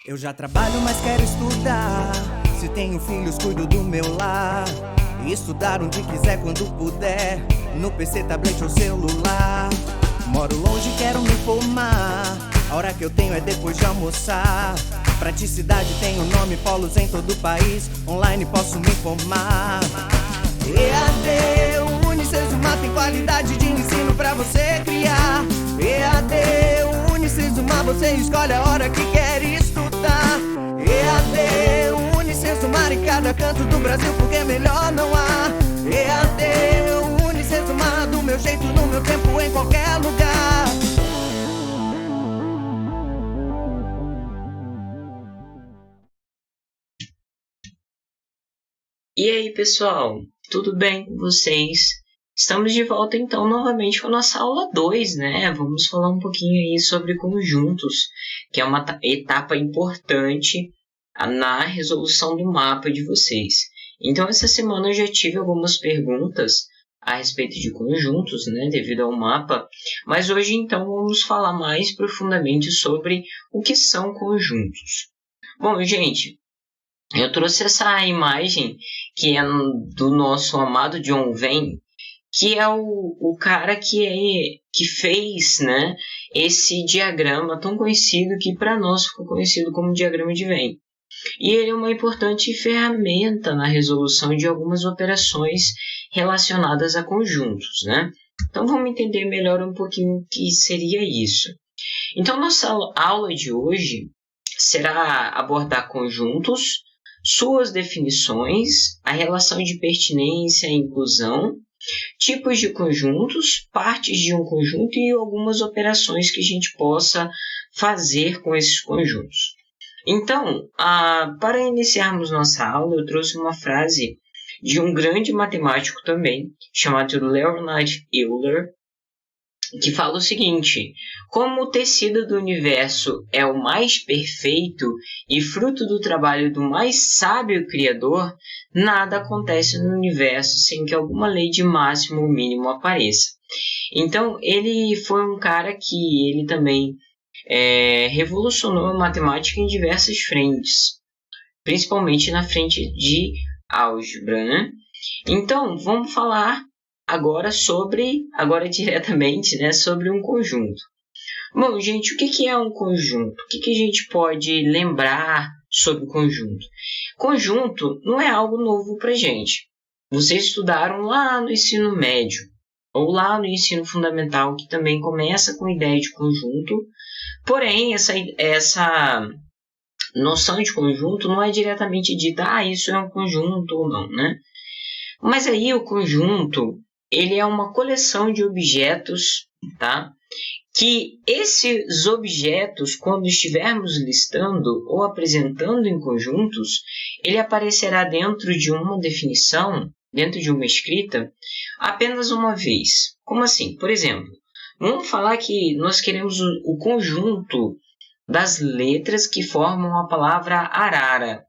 Eu já trabalho, mas quero estudar. Se tenho filhos, cuido do meu lar. E estudar onde quiser, quando puder. No PC, tablet ou celular. Moro longe, quero me formar. A hora que eu tenho é depois de almoçar. Praticidade tem o nome, polos em todo o país. Online posso me formar. EAD, Unicesumar tem qualidade de ensino pra você criar. EAD, Unicesumar, você escolhe a hora que quer estudar. EAD, Unicesumar em cada canto do Brasil, porque melhor não há. EAD, Unicesumar, do meu jeito, no meu tempo, em qualquer lugar. E aí, pessoal, tudo bem com vocês? Estamos de volta então novamente com a nossa aula 2, né? Vamos falar um pouquinho aí sobre conjuntos, que é uma etapa importante na resolução do mapa de vocês. Então, essa semana eu já tive algumas perguntas a respeito de conjuntos, né, devido ao mapa, mas hoje então vamos falar mais profundamente sobre o que são conjuntos. Bom, gente, eu trouxe essa imagem que é do nosso amado John Vane, que é o cara que fez, né, esse diagrama tão conhecido que para nós ficou conhecido como diagrama de Venn. E ele é uma importante ferramenta na resolução de algumas operações relacionadas a conjuntos, né? Então vamos entender melhor um pouquinho o que seria isso. Então nossa aula de hoje será abordar conjuntos, suas definições, a relação de pertinência e inclusão, tipos de conjuntos, partes de um conjunto e algumas operações que a gente possa fazer com esses conjuntos. Então, para iniciarmos nossa aula, eu trouxe uma frase de um grande matemático também, chamado Leonhard Euler, que fala o seguinte: como o tecido do universo é o mais perfeito e fruto do trabalho do mais sábio Criador, nada acontece no universo sem que alguma lei de máximo ou mínimo apareça. Então, ele foi um cara que ele também revolucionou a matemática em diversas frentes, principalmente na frente de álgebra, né? Então, vamos falar agora diretamente, né, sobre um conjunto. Bom, gente, o que é um conjunto? O que a gente pode lembrar sobre o conjunto? Conjunto não é algo novo para gente. Vocês estudaram lá no ensino médio ou lá no ensino fundamental, que também começa com a ideia de conjunto. Porém, essa noção de conjunto não é diretamente dita, isso é um conjunto ou não, né? Mas aí o conjunto, ele é uma coleção de objetos, tá? Que esses objetos, quando estivermos listando ou apresentando em conjuntos, ele aparecerá dentro de uma definição, dentro de uma escrita, apenas uma vez. Como assim? Por exemplo, vamos falar que nós queremos o conjunto das letras que formam a palavra arara.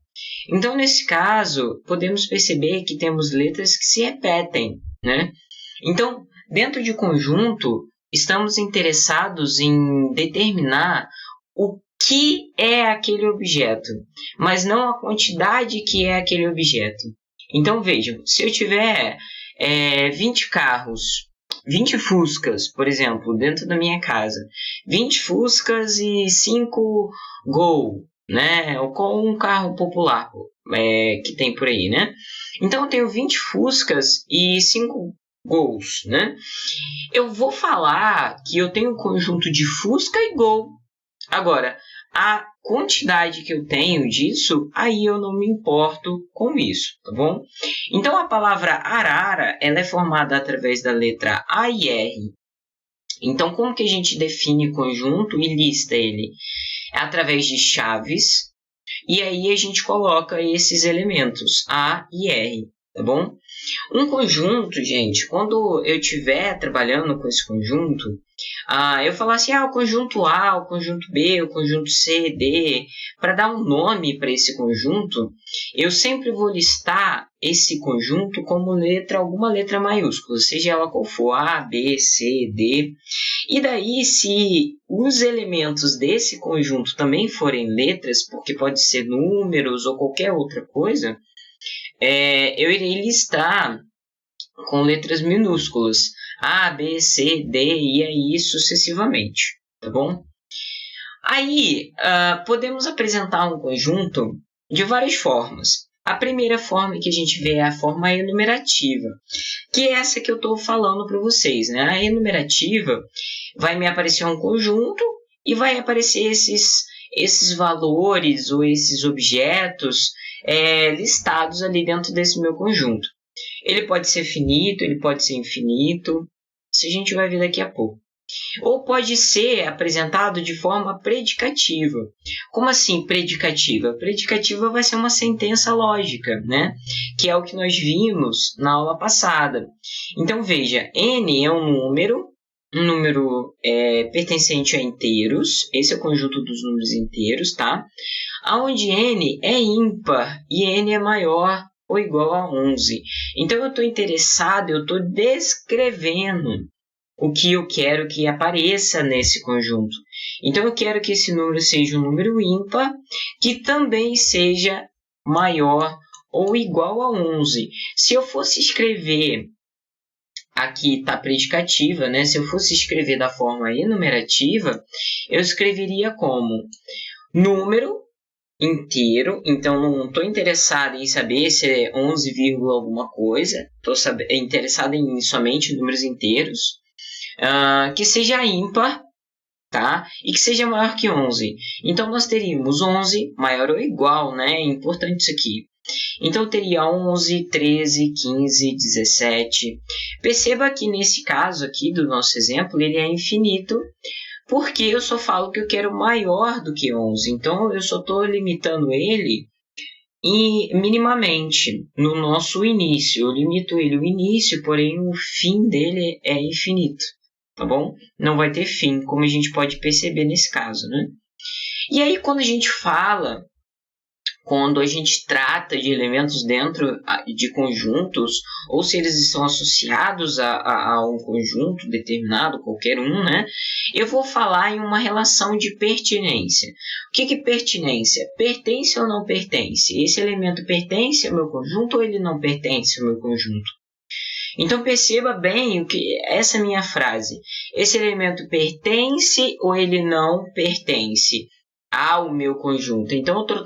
Então, nesse caso, podemos perceber que temos letras que se repetem, né? Então, dentro de conjunto, estamos interessados em determinar o que é aquele objeto, mas não a quantidade que é aquele objeto. Então, vejam, se eu tiver 20 carros, 20 Fuscas, por exemplo, dentro da minha casa, 20 Fuscas e 5 Gol, né? Ou com um carro popular que tem por aí, né? Então eu tenho 20 Fuscas e 5 Gols, né? Eu vou falar que eu tenho um conjunto de Fusca e Gol. Agora, a quantidade que eu tenho disso, aí eu não me importo com isso, tá bom? Então a palavra arara, ela é formada através da letra A e R. Então como que a gente define conjunto e lista ele? É através de chaves, e aí a gente coloca esses elementos, A e R, tá bom? Um conjunto, gente, quando eu estiver trabalhando com esse conjunto, eu falar assim, o conjunto A, o conjunto B, o conjunto C, D, para dar um nome para esse conjunto, eu sempre vou listar esse conjunto como alguma letra maiúscula, seja ela qual for, A, B, C, D. E daí, se os elementos desse conjunto também forem letras, porque pode ser números ou qualquer outra coisa, eu irei listar com letras minúsculas, A, B, C, D e aí sucessivamente, tá bom? Aí, podemos apresentar um conjunto de várias formas. A primeira forma que a gente vê é a forma enumerativa, que é essa que eu estou falando para vocês, né? A enumerativa vai me aparecer um conjunto e vai aparecer esses valores ou esses objetos listados ali dentro desse meu conjunto. Ele pode ser finito, ele pode ser infinito, isso a gente vai ver daqui a pouco. Ou pode ser apresentado de forma predicativa. Como assim predicativa? Predicativa vai ser uma sentença lógica, né? Que é o que nós vimos na aula passada. Então, veja, n é um número pertencente a inteiros, esse é o conjunto dos números inteiros, tá? Onde n é ímpar e n é maior ou igual a 11. Então, eu estou interessado, eu estou descrevendo o que eu quero que apareça nesse conjunto. Então, eu quero que esse número seja um número ímpar, que também seja maior ou igual a 11. Se eu fosse escrever, aqui está predicativa, né? Se eu fosse escrever da forma enumerativa, eu escreveria como número inteiro, então não estou interessado em saber se é 11, alguma coisa, estou interessado em somente números inteiros, que seja ímpar, tá? E que seja maior que 11. Então, nós teríamos 11 maior ou igual, né? É importante isso aqui. Então, eu teria 11, 13, 15, 17. Perceba que nesse caso aqui do nosso exemplo, ele é infinito, porque eu só falo que eu quero maior do que 11. Então, eu só estou limitando ele minimamente no nosso início. Eu limito ele o início, porém o fim dele é infinito. Tá bom? Não vai ter fim, como a gente pode perceber nesse caso, né? E aí, quando a gente trata de elementos dentro de conjuntos, ou se eles estão associados a um conjunto determinado, qualquer um, né? Eu vou falar em uma relação de pertinência. O que é pertinência? Pertence ou não pertence? Esse elemento pertence ao meu conjunto ou ele não pertence ao meu conjunto? Então, perceba bem essa minha frase. Esse elemento pertence ou ele não pertence ao meu conjunto? Então, eu estou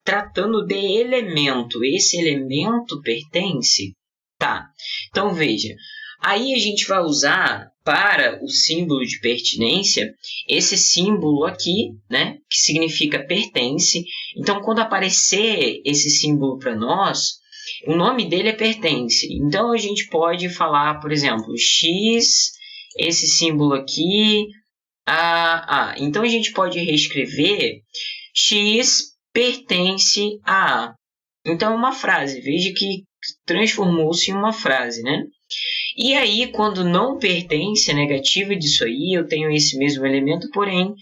tratando de elemento. Esse elemento pertence? Tá. Então, veja. Aí a gente vai usar para o símbolo de pertinência esse símbolo aqui, né? Que significa pertence. Então, quando aparecer esse símbolo para nós, o nome dele é pertence. Então, a gente pode falar, por exemplo, X, esse símbolo aqui, A. Então, a gente pode reescrever X pertence a A. Então, é uma frase. Veja que transformou-se em uma frase, né? E aí, quando não pertence, a negativa disso aí, eu tenho esse mesmo elemento, porém,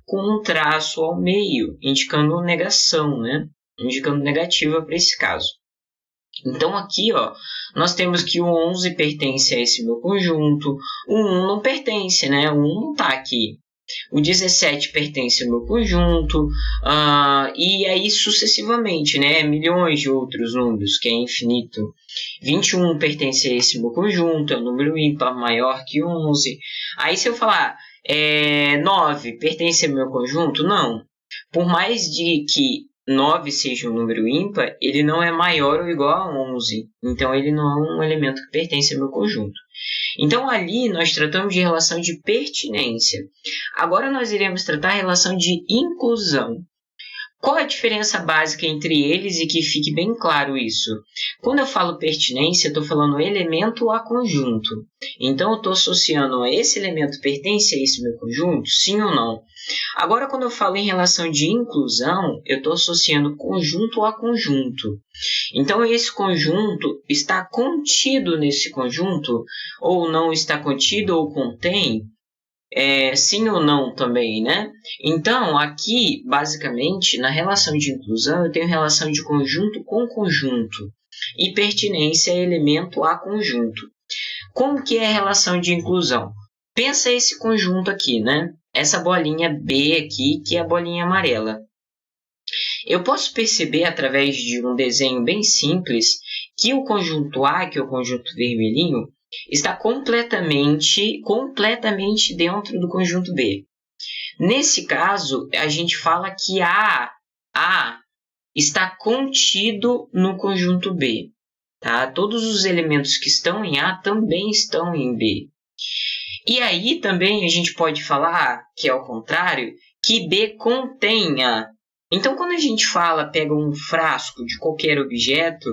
com um traço ao meio, indicando negação, né? Indicando negativa para esse caso. Então, aqui, ó, nós temos que o 11 pertence a esse meu conjunto, o 1 não pertence, né? O 1 não está aqui. O 17 pertence ao meu conjunto, e aí sucessivamente, né? Milhões de outros números, que é infinito. 21 pertence a esse meu conjunto, é um número ímpar maior que 11. Aí, se eu falar 9 pertence ao meu conjunto, não. Por mais de que 9 seja um número ímpar, ele não é maior ou igual a 11. Então, ele não é um elemento que pertence ao meu conjunto. Então, ali nós tratamos de relação de pertinência. Agora, nós iremos tratar a relação de inclusão. Qual a diferença básica entre eles e que fique bem claro isso? Quando eu falo pertinência, eu estou falando elemento a conjunto. Então, eu estou associando a esse elemento pertence a esse meu conjunto? Sim ou não? Agora, quando eu falo em relação de inclusão, eu estou associando conjunto a conjunto. Então, esse conjunto está contido nesse conjunto, ou não está contido, ou contém? Sim ou não também, né? Então, aqui, basicamente, na relação de inclusão, eu tenho relação de conjunto com conjunto. E pertinência é elemento a conjunto. Como que é a relação de inclusão? Pensa esse conjunto aqui, né? Essa bolinha B aqui, que é a bolinha amarela. Eu posso perceber, através de um desenho bem simples, que o conjunto A, que é o conjunto vermelhinho, está completamente dentro do conjunto B. Nesse caso, a gente fala que A está contido no conjunto B. Tá? Todos os elementos que estão em A também estão em B. E aí também a gente pode falar, que é ao contrário, que B contém A. Então, quando a gente pega um frasco de qualquer objeto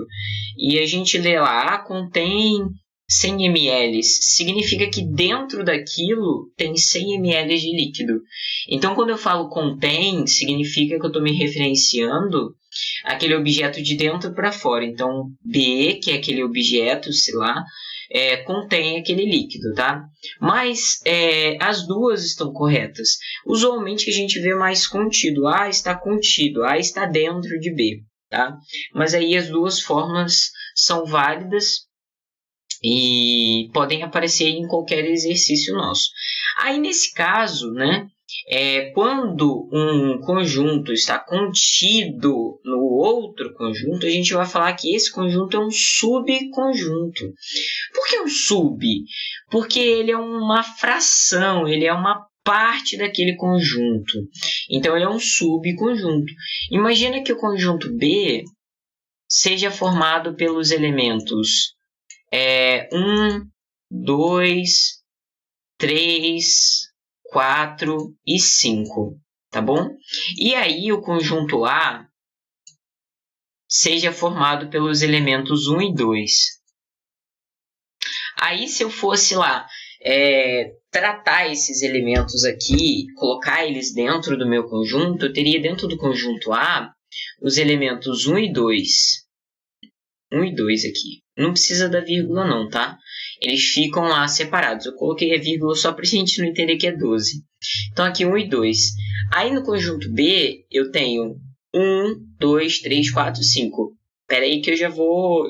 e a gente lê lá, A contém 100 ml, significa que dentro daquilo tem 100 ml de líquido. Então, quando eu falo contém, significa que eu estou me referenciando àquele objeto de dentro para fora. Então, B, que é aquele objeto, sei lá, contém aquele líquido, tá? Mas as duas estão corretas. Usualmente a gente vê mais contido. A está contido, A está dentro de B, tá? Mas aí as duas formas são válidas e podem aparecer em qualquer exercício nosso. Aí nesse caso, né, quando um conjunto está contido no outro conjunto, a gente vai falar que esse conjunto é um subconjunto. Por que um sub? Porque ele é uma fração, ele é uma parte daquele conjunto. Então, ele é um subconjunto. Imagina que o conjunto B seja formado pelos elementos 1, 2, 3, 4 e 5, tá bom? E aí o conjunto A seja formado pelos elementos 1 e 2. Aí se eu fosse lá tratar esses elementos aqui, colocar eles dentro do meu conjunto, eu teria dentro do conjunto A os elementos 1 e 2. 1 e 2 aqui. Não precisa da vírgula não, tá? Eles ficam lá separados. Eu coloquei a vírgula só para a gente não entender que é 12. Então, aqui 1 e 2. Aí, no conjunto B, eu tenho 1, 2, 3, 4, 5. Espera aí que eu já vou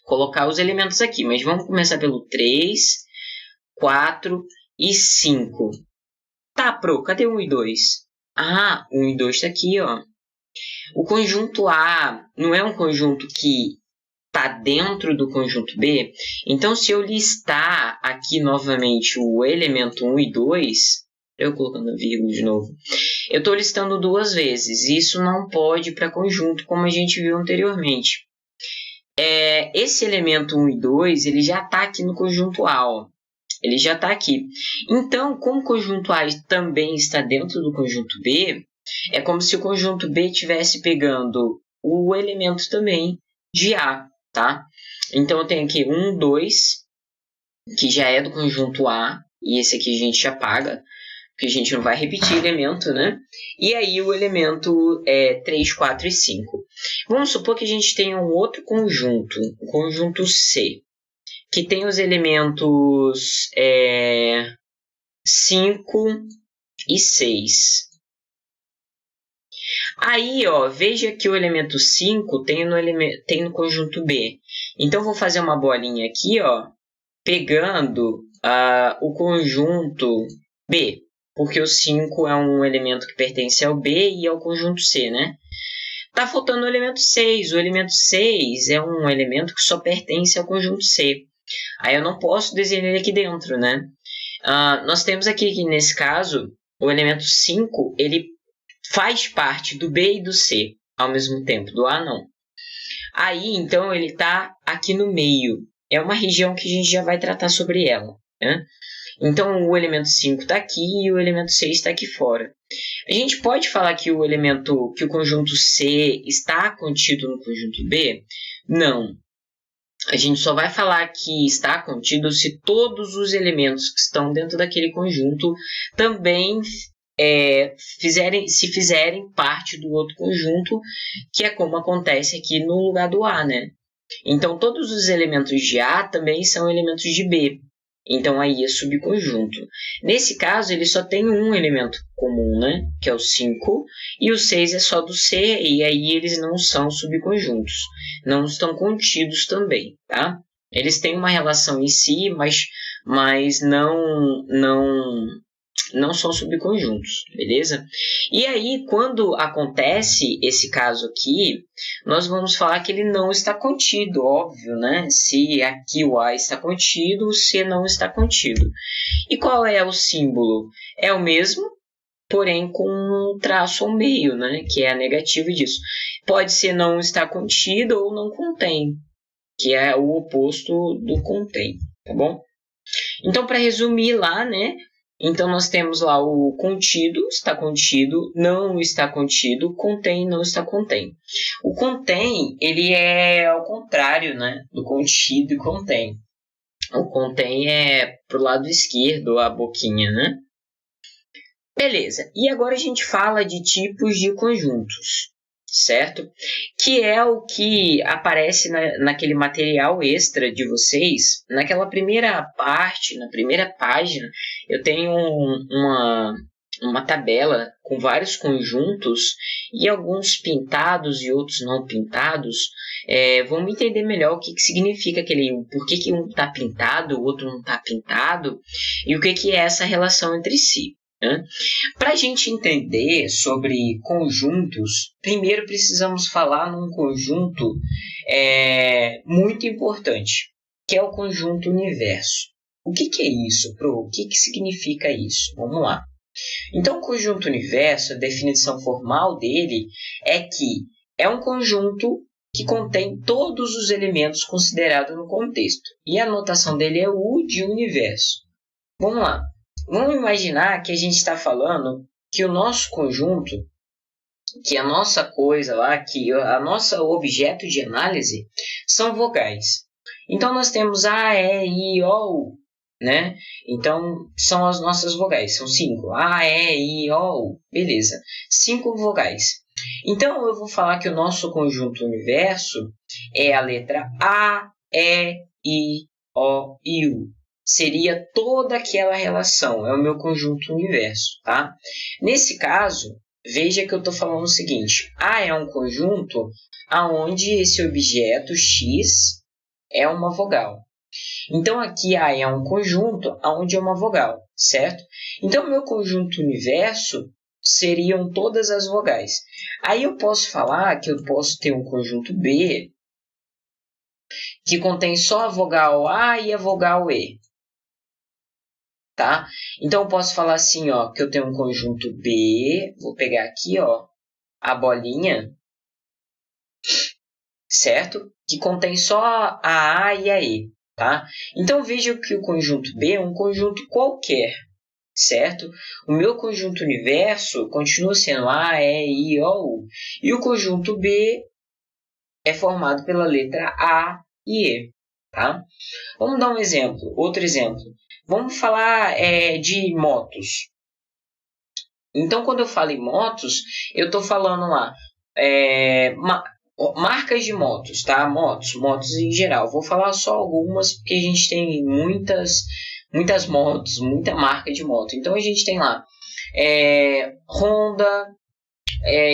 colocar os elementos aqui. Mas vamos começar pelo 3, 4 e 5. Tá, Pro, cadê 1 e 2? Ah, 1 e 2 está aqui, ó. O conjunto A não é um conjunto que está dentro do conjunto B. Então, se eu listar aqui novamente o elemento 1 e 2, eu colocando a vírgula de novo, eu estou listando duas vezes. Isso não pode para conjunto, como a gente viu anteriormente. Esse elemento 1 e 2, ele já está aqui no conjunto A, ó. Ele já está aqui. Então, como o conjunto A também está dentro do conjunto B, é como se o conjunto B estivesse pegando o elemento também de A, tá? Então, eu tenho aqui 1, 2, que já é do conjunto A, e esse aqui a gente já apaga, porque a gente não vai repetir elemento, né? E aí o elemento 3, 4 e 5. Vamos supor que a gente tenha um outro conjunto, o conjunto C, que tem os elementos 5 e 6. Aí, ó, veja que o elemento 5 tem no conjunto B. Então, vou fazer uma bolinha aqui, ó, pegando o conjunto B, porque o 5 é um elemento que pertence ao B e ao conjunto C, né? Tá faltando o elemento 6. O elemento 6 é um elemento que só pertence ao conjunto C. Aí eu não posso desenhar ele aqui dentro, né? Nós temos aqui que, nesse caso, o elemento 5, ele faz parte do B e do C ao mesmo tempo, do A não. Aí, então, ele está aqui no meio. É uma região que a gente já vai tratar sobre ela, né? Então, o elemento 5 está aqui e o elemento 6 está aqui fora. A gente pode falar que o conjunto C está contido no conjunto B? Não. A gente só vai falar que está contido se todos os elementos que estão dentro daquele conjunto também fizerem parte do outro conjunto, que é como acontece aqui no lugar do A, né? Então, todos os elementos de A também são elementos de B. Então, aí é subconjunto. Nesse caso, ele só tem um elemento comum, né? Que é o 5, e o 6 é só do C, e aí eles não são subconjuntos. Não estão contidos também, tá? Eles têm uma relação em si, mas mas não são subconjuntos, beleza? E aí, quando acontece esse caso aqui, nós vamos falar que ele não está contido, óbvio, né? Se aqui o A está contido, o C não está contido. E qual é o símbolo? É o mesmo, porém com um traço ao meio, né? Que é a negativa disso. Pode ser não está contido ou não contém, que é o oposto do contém, tá bom? Então, para resumir lá, né? Então, nós temos lá o contido, está contido, não está contido, contém, não está contém. O contém, ele é ao contrário, né? Do contido e contém. O contém é pro lado esquerdo, a boquinha, né? Beleza. E agora a gente fala de tipos de conjuntos, certo? Que é o que aparece naquele material extra de vocês. Naquela primeira parte, na primeira página, eu tenho uma tabela com vários conjuntos e alguns pintados e outros não pintados. Vamos entender melhor o que significa por que um está pintado, o outro não está pintado e o que é essa relação entre si. Para a gente entender sobre conjuntos, primeiro precisamos falar num conjunto muito importante, que é o conjunto universo. O que é isso, Pro? O que significa isso? Vamos lá. Então, o conjunto universo, a definição formal dele é que é um conjunto que contém todos os elementos considerados no contexto. E a notação dele é U de universo. Vamos lá. Vamos imaginar que a gente está falando que o nosso conjunto, que a nossa coisa lá, que a nossa objeto de análise são vogais. Então, nós temos A, E, I, O, U, né? Então, são as nossas vogais, são 5. A, E, I, O, U. Beleza. 5 vogais. Então, eu vou falar que o nosso conjunto universo é a letra A, E, I, O e U. Seria toda aquela relação, é o meu conjunto universo, tá? Nesse caso, veja que eu estou falando o seguinte, A é um conjunto onde esse objeto X é uma vogal. Então, aqui A é um conjunto onde é uma vogal, certo? Então, meu conjunto universo seriam todas as vogais. Aí eu posso falar que eu posso ter um conjunto B que contém só a vogal A e a vogal E. Tá? Então, eu posso falar assim, ó, que eu tenho um conjunto B, vou pegar aqui, ó, a bolinha, certo? Que contém só a A e a E, tá? Então, veja que o conjunto B é um conjunto qualquer, certo? O meu conjunto universo continua sendo A, E, I, O, U. E o conjunto B é formado pela letra A e E, tá? Vamos dar um exemplo, outro exemplo. Vamos falar de motos. Então, quando eu falo em motos, eu estou falando lá marcas de motos, tá? Motos em geral. Vou falar só algumas, porque a gente tem muitas motos, muita marca de moto. Então, a gente tem lá Honda,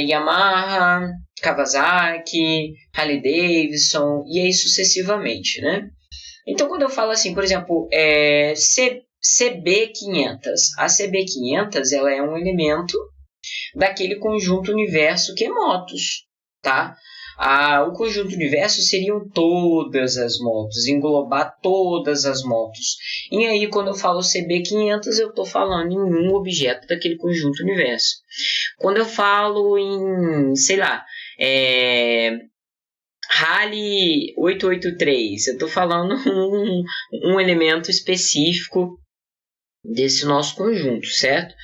Yamaha, Kawasaki, Harley Davidson, e aí sucessivamente, né? Então, quando eu falo assim, por exemplo, CB500. A CB500 ela é um elemento daquele conjunto universo que é motos, tá? O conjunto universo seriam todas as motos, englobar todas as motos. E aí, quando eu falo CB500, eu estou falando em um objeto daquele conjunto universo. Quando eu falo em, sei lá, Harley 883, eu estou falando um elemento específico desse nosso conjunto, certo?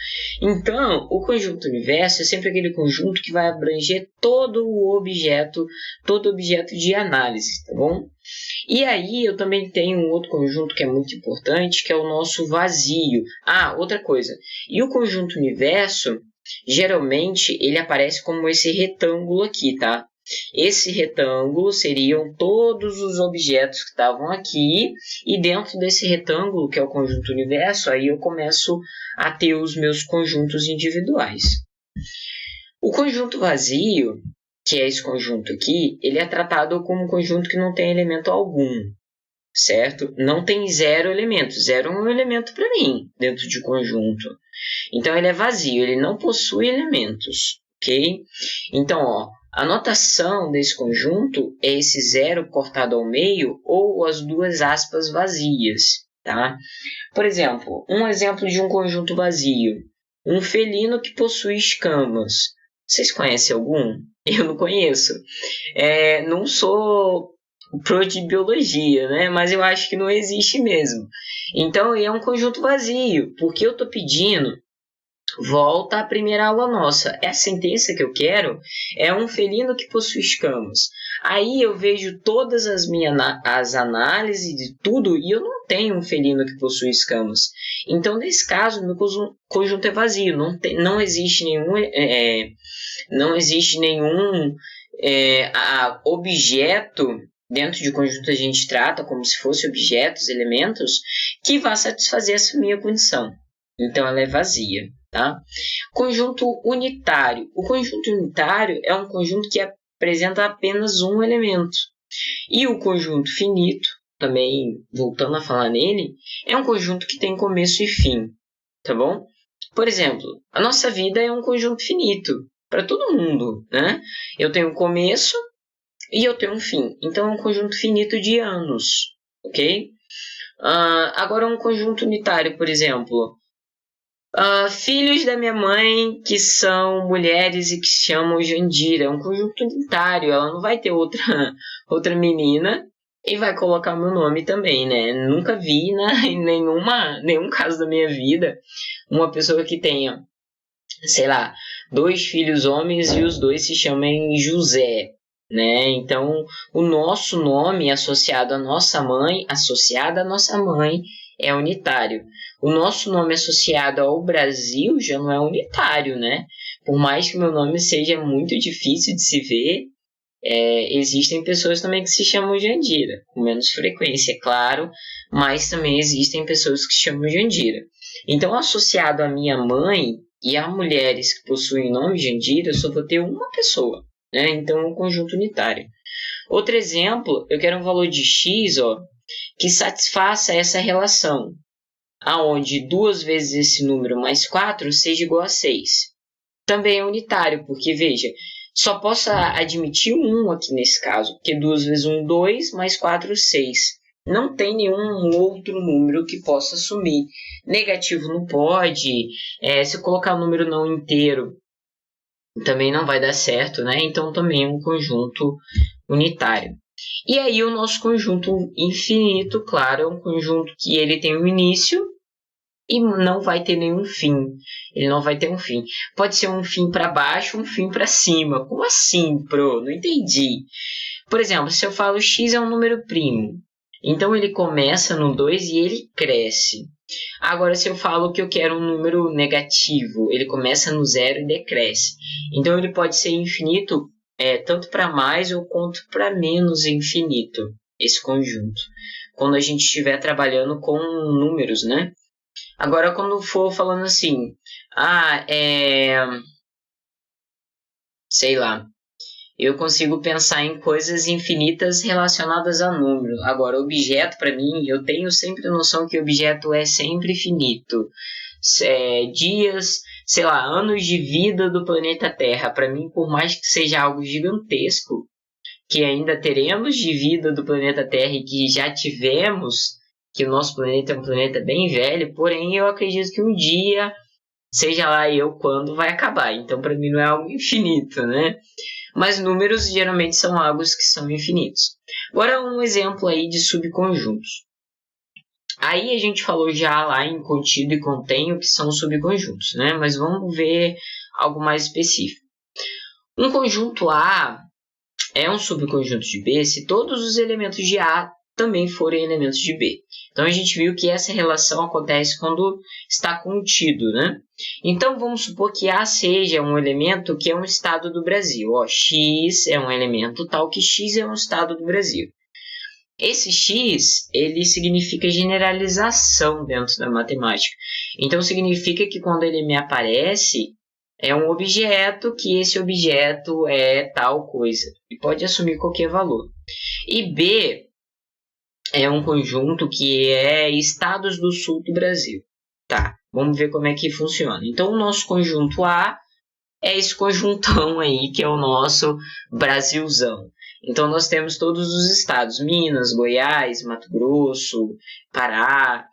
Então, o conjunto universo é sempre aquele conjunto que vai abranger todo objeto de análise, tá bom? E aí, eu também tenho um outro conjunto que é muito importante, que é o nosso vazio. Outra coisa. E o conjunto universo, geralmente, ele aparece como esse retângulo aqui, tá? Esse retângulo seriam todos os objetos que estavam aqui, e dentro desse retângulo, que é o conjunto universo, aí eu começo a ter os meus conjuntos individuais. O conjunto vazio, que é esse conjunto aqui, ele é tratado como um conjunto que não tem elemento algum, certo? Não tem zero elementos. Zero é um elemento para mim dentro de conjunto. Então ele é vazio, ele não possui elementos, ok? Então, ó, a notação desse conjunto é esse zero cortado ao meio ou as duas aspas vazias, tá? Por exemplo, um exemplo de um conjunto vazio. Um felino que possui escamas. Vocês conhecem algum? Eu não conheço. Não sou pro de biologia, né? Mas eu acho que não existe mesmo. Então, é um conjunto vazio, porque eu estou pedindo. Volta à primeira aula nossa. A sentença que eu quero é um felino que possui escamas. Aí eu vejo todas as análises de tudo e eu não tenho um felino que possui escamas. Então, nesse caso, meu conjunto é vazio. Não existe nenhum objeto. Dentro de conjunto a gente trata como se fosse objetos, elementos, que vá satisfazer essa minha condição. Então ela é vazia. Tá? Conjunto unitário. O conjunto unitário é um conjunto que apresenta apenas um elemento. E o conjunto finito, também voltando a falar nele, é um conjunto que tem começo e fim. Tá bom? Por exemplo, a nossa vida é um conjunto finito para todo mundo. Né? Eu tenho um começo e eu tenho um fim. Então é um conjunto finito de anos. Ok? Agora um conjunto unitário, por exemplo. Filhos da minha mãe que são mulheres e que se chamam Jandira. É um conjunto unitário. Ela não vai ter outra menina e vai colocar o meu nome também, né? Nunca vi em nenhum caso da minha vida uma pessoa que tenha, sei lá, 2 filhos homens e os 2 se chamem José, né? Então, o nosso nome associado à nossa mãe é unitário. O nosso nome associado ao Brasil já não é unitário, né? Por mais que meu nome seja muito difícil de se ver, existem pessoas também que se chamam Jandira, com menos frequência, é claro, mas também existem pessoas que se chamam Jandira. Então, associado à minha mãe e a mulheres que possuem o nome Jandira, eu só vou ter uma pessoa, né? Então, é um conjunto unitário. Outro exemplo, eu quero um valor de x, ó, que satisfaça essa relação, aonde 2 vezes esse número mais 4 seja igual a 6. Também é unitário, porque, veja, só posso admitir um 1 aqui nesse caso, porque 2 vezes 1, 2, mais 4, 6. Não tem nenhum outro número que possa assumir. Negativo não pode, se eu colocar o número não inteiro, também não vai dar certo, né? Então também é um conjunto unitário. E aí o nosso conjunto infinito, claro, é um conjunto que ele tem um início e não vai ter nenhum fim. Ele não vai ter um fim. Pode ser um fim para baixo, um fim para cima. Como assim, pro? Não entendi. Por exemplo, se eu falo x é um número primo, então ele começa no 2 e ele cresce. Agora, se eu falo que eu quero um número negativo, ele começa no 0 e decresce. Então ele pode ser infinito tanto para mais ou quanto para menos infinito, esse conjunto. Quando a gente estiver trabalhando com números, né? Agora, quando for falando assim, sei lá, eu consigo pensar em coisas infinitas relacionadas a número. Agora, objeto, para mim, eu tenho sempre a noção que objeto é sempre finito. Dias, sei lá, anos de vida do planeta Terra. Para mim, por mais que seja algo gigantesco, que ainda teremos de vida do planeta Terra e que já tivemos, que o nosso planeta é um planeta bem velho, porém eu acredito que um dia, seja lá eu quando, vai acabar. Então, para mim, não é algo infinito, né? Mas números geralmente são algo que são infinitos. Agora, um exemplo aí de subconjuntos. Aí a gente falou já lá em contido e contém o que são subconjuntos, né? Mas vamos ver algo mais específico. Um conjunto A é um subconjunto de B se todos os elementos de A também forem elementos de B. Então a gente viu que essa relação acontece quando está contido, né? Então vamos supor que A seja um elemento que é um estado do Brasil. X é um elemento tal que X é um estado do Brasil. Esse X, ele significa generalização dentro da matemática. Então significa que quando ele me aparece, é um objeto que esse objeto é tal coisa. E pode assumir qualquer valor. E B é um conjunto que é estados do sul do Brasil. Tá, vamos ver como é que funciona. Então, o nosso conjunto A é esse conjuntão aí, que é o nosso Brasilzão. Então, nós temos todos os estados, Minas, Goiás, Mato Grosso, Pará.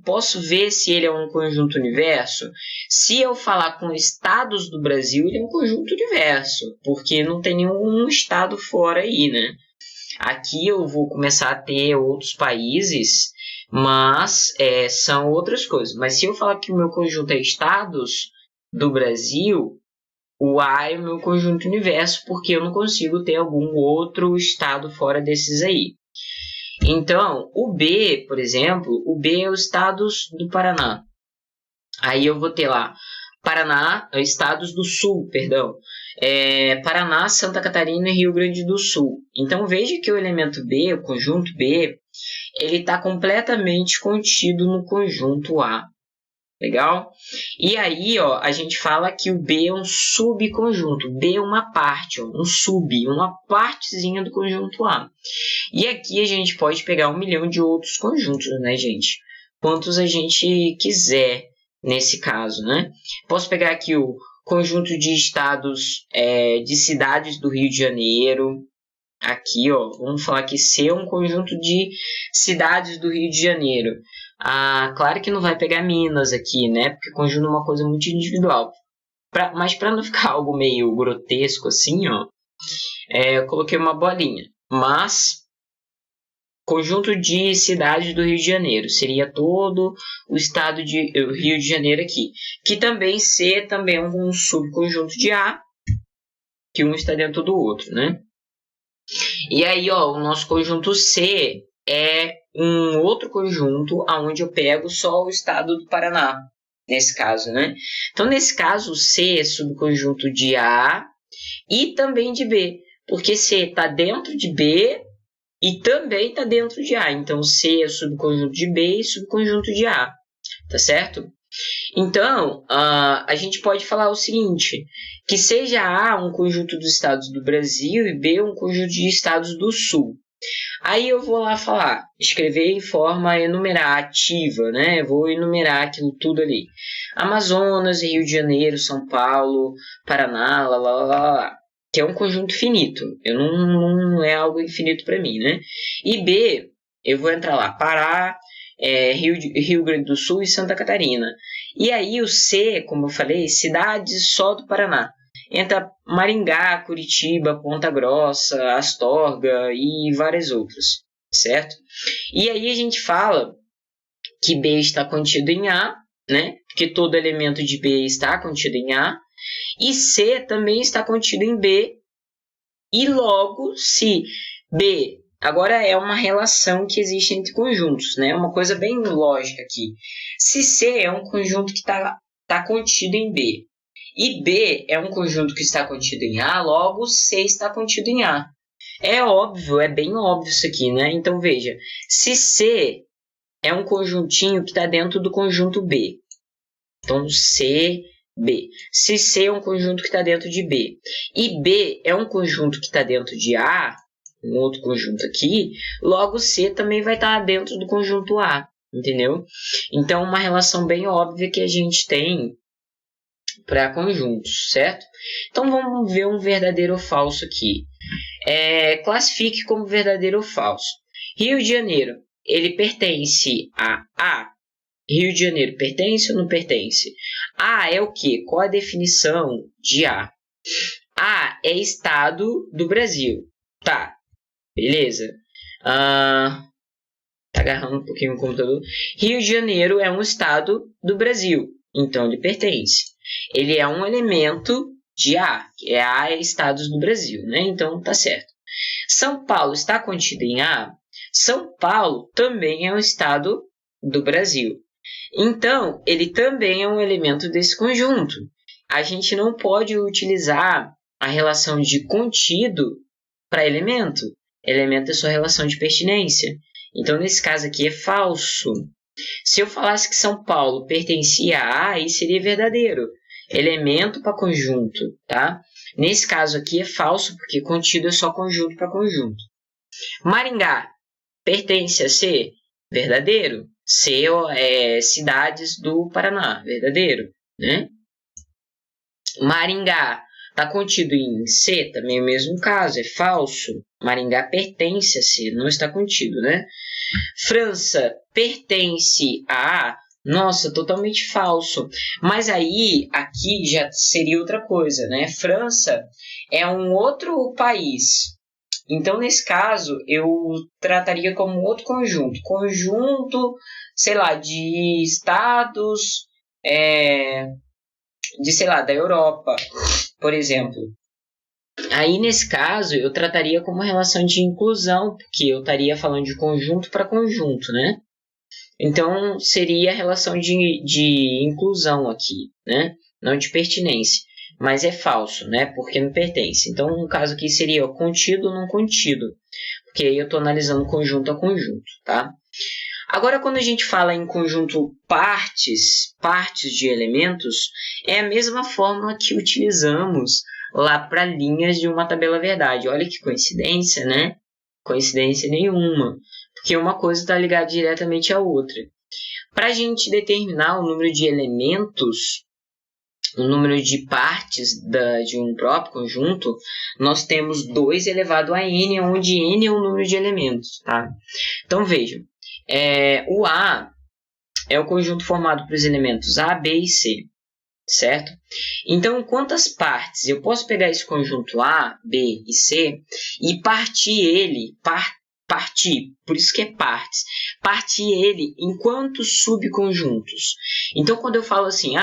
Posso ver se ele é um conjunto universo? Se eu falar com estados do Brasil, ele é um conjunto universo, porque não tem nenhum estado fora aí, né? Aqui eu vou começar a ter outros países, mas são outras coisas. Mas se eu falar que o meu conjunto é estados do Brasil, o A é o meu conjunto universo, porque eu não consigo ter algum outro estado fora desses aí. Então, o B, por exemplo, o B é os estados do Paraná. Aí eu vou ter lá Paraná, estados do Sul, perdão. Paraná, Santa Catarina e Rio Grande do Sul. Então veja que o elemento B, o conjunto B, ele está completamente contido no conjunto A. Legal? E aí, ó, a gente fala que o B é um subconjunto. B é uma parte, ó, uma partezinha do conjunto A. E aqui a gente pode pegar 1 milhão de outros conjuntos, né, gente? Quantos a gente quiser nesse caso, né? Posso pegar aqui o conjunto de estados, de cidades do Rio de Janeiro. Aqui, ó, vamos falar que C é um conjunto de cidades do Rio de Janeiro. Claro que não vai pegar Minas aqui, né? Porque conjunto é uma coisa muito individual. Mas para não ficar algo meio grotesco assim, ó, eu coloquei uma bolinha. Mas conjunto de cidades do Rio de Janeiro seria todo o estado de Rio de Janeiro aqui. Que também C também é um subconjunto de A, que um está dentro do outro, né? E aí, ó, o nosso conjunto C é um outro conjunto onde eu pego só o estado do Paraná, nesse caso, né? Então, nesse caso, o C é subconjunto de A e também de B, porque C está dentro de B e também está dentro de A. Então, C é subconjunto de B e subconjunto de A, tá certo? Então, a gente pode falar o seguinte, que seja A um conjunto dos estados do Brasil e B um conjunto de estados do Sul. Aí eu vou lá escrever em forma enumerativa, né? Vou enumerar aquilo tudo ali. Amazonas, Rio de Janeiro, São Paulo, Paraná, que é um conjunto finito. Não é algo infinito para mim, né? E B, eu vou entrar lá, Pará, Rio Grande do Sul e Santa Catarina. E aí o C, como eu falei, cidades só do Paraná. Entra Maringá, Curitiba, Ponta Grossa, Astorga e várias outras, certo? E aí a gente fala que B está contido em A, né? Porque todo elemento de B está contido em A. E C também está contido em B. E logo, se B... Agora é uma relação que existe entre conjuntos, né? Uma coisa bem lógica aqui. Se C é um conjunto que está contido em B, e B é um conjunto que está contido em A, logo C está contido em A. É óbvio, é bem óbvio isso aqui, né? Então veja, se C é um conjuntinho que está dentro do conjunto B, então C, B. Se C é um conjunto que está dentro de B, e B é um conjunto que está dentro de A, um outro conjunto aqui, logo C também vai estar dentro do conjunto A, entendeu? Então, uma relação bem óbvia que a gente tem para conjuntos, certo? Então, vamos ver um verdadeiro ou falso aqui. Classifique como verdadeiro ou falso. Rio de Janeiro, ele pertence a A. Rio de Janeiro pertence ou não pertence? A é o quê? Qual a definição de A? A é estado do Brasil. Tá, beleza. Tá agarrando um pouquinho o computador. Rio de Janeiro é um estado do Brasil, então ele pertence. Ele é um elemento de A, que é A é estados do Brasil, né? Então tá certo. São Paulo está contido em A? São Paulo também é um estado do Brasil. Então, ele também é um elemento desse conjunto. A gente não pode utilizar a relação de contido para elemento. Elemento é sua relação de pertinência. Então, nesse caso aqui é falso. Se eu falasse que São Paulo pertencia a A, aí seria verdadeiro. Elemento para conjunto, tá? Nesse caso aqui é falso, porque contido é só conjunto para conjunto. Maringá pertence a C? Verdadeiro. C é cidades do Paraná, verdadeiro, né? Maringá está contido em C, também é o mesmo caso, é falso. Maringá pertence a C, não está contido, né? França pertence a... Nossa, totalmente falso. Mas aí, aqui já seria outra coisa, né? França é um outro país. Então, nesse caso, eu trataria como outro conjunto. Conjunto, sei lá, de estados, sei lá, da Europa, por exemplo. Aí, nesse caso, eu trataria como relação de inclusão, porque eu estaria falando de conjunto para conjunto, né? Então, seria a relação de inclusão aqui, né? Não de pertinência. Mas é falso, né? Porque não pertence. Então, no caso aqui seria contido ou não contido. Porque aí eu estou analisando conjunto a conjunto, tá? Agora, quando a gente fala em conjunto partes de elementos, é a mesma fórmula que utilizamos lá para linhas de uma tabela verdade. Olha que coincidência, né? Coincidência nenhuma. Porque uma coisa está ligada diretamente à outra. Para a gente determinar o número de elementos, o número de partes de um próprio conjunto, nós temos 2 elevado a n, onde n é o número de elementos. Tá? Então, vejam. O A é o conjunto formado pelos elementos A, B e C. Certo? Então, quantas partes? Eu posso pegar esse conjunto A, B e C e partir ele, por isso que é partes, partir ele em quantos subconjuntos? Então, quando eu falo assim,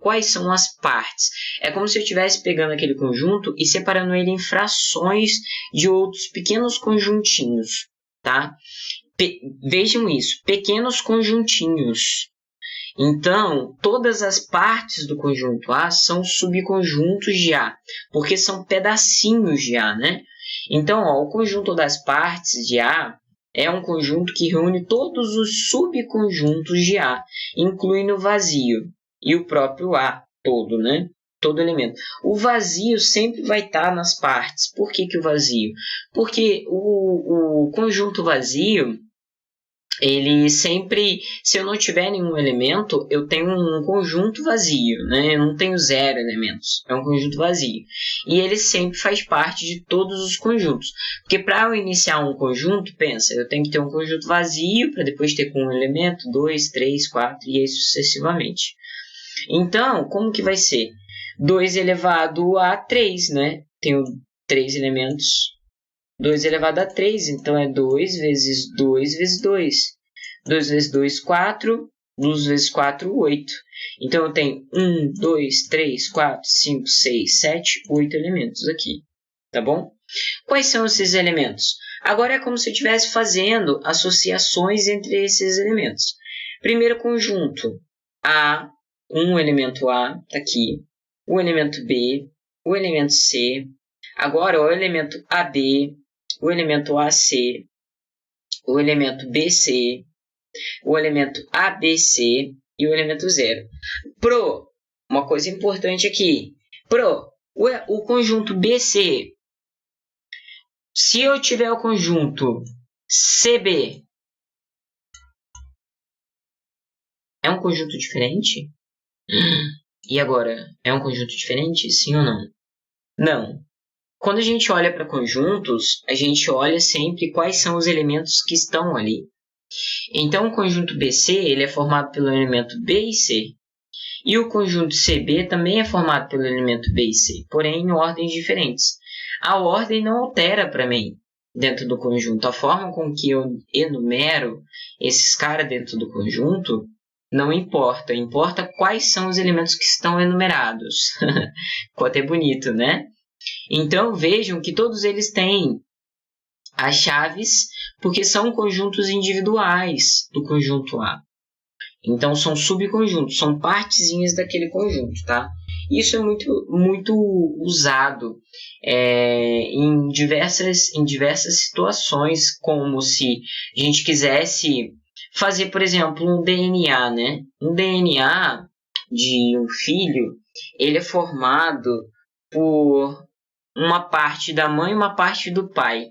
quais são as partes? É como se eu estivesse pegando aquele conjunto e separando ele em frações de outros pequenos conjuntinhos, tá? Vejam isso, pequenos conjuntinhos. Então, todas as partes do conjunto A são subconjuntos de A, porque são pedacinhos de A, né? Então, o conjunto das partes de A é um conjunto que reúne todos os subconjuntos de A, incluindo o vazio e o próprio A todo, né? Todo elemento. O vazio sempre vai estar nas partes. Por que o vazio? Porque o conjunto vazio, ele sempre, se eu não tiver nenhum elemento, eu tenho um conjunto vazio, né? Eu não tenho 0 elementos, é um conjunto vazio. E ele sempre faz parte de todos os conjuntos. Porque para eu iniciar um conjunto, pensa, eu tenho que ter um conjunto vazio, para depois ter com um elemento, 2, 3, 4 e aí sucessivamente. Então, como que vai ser? 2 elevado a 3, né? Tenho 3 elementos. 2 elevado a 3, então é 2 vezes 2 vezes 2. 2 vezes 2, 4. 2 vezes 4, 8. Então eu tenho 1, 2, 3, 4, 5, 6, 7, 8 elementos aqui. Tá bom? Quais são esses elementos? Agora é como se eu estivesse fazendo associações entre esses elementos. Primeiro conjunto, A, um elemento A, tá aqui. O elemento B, o elemento C. Agora o elemento AB, o elemento AC, o elemento BC, o elemento ABC e o elemento 0. Uma coisa importante aqui. O conjunto BC, se eu tiver o conjunto CB, é um conjunto diferente? E agora, é um conjunto diferente? Sim ou não? Não. Quando a gente olha para conjuntos, a gente olha sempre quais são os elementos que estão ali. Então, o conjunto BC ele é formado pelo elemento B e C. E o conjunto CB também é formado pelo elemento B e C, porém em ordens diferentes. A ordem não altera para mim dentro do conjunto. A forma com que eu enumero esses caras dentro do conjunto não importa. Importa quais são os elementos que estão enumerados. Ficou até bonito, né? Então, vejam que todos eles têm as chaves, porque são conjuntos individuais do conjunto A. Então, são subconjuntos, são partezinhas daquele conjunto, tá? Isso é muito usado em diversas situações, como se a gente quisesse fazer, por exemplo, um DNA, né? Um DNA de um filho, ele é formado por uma parte da mãe e uma parte do pai.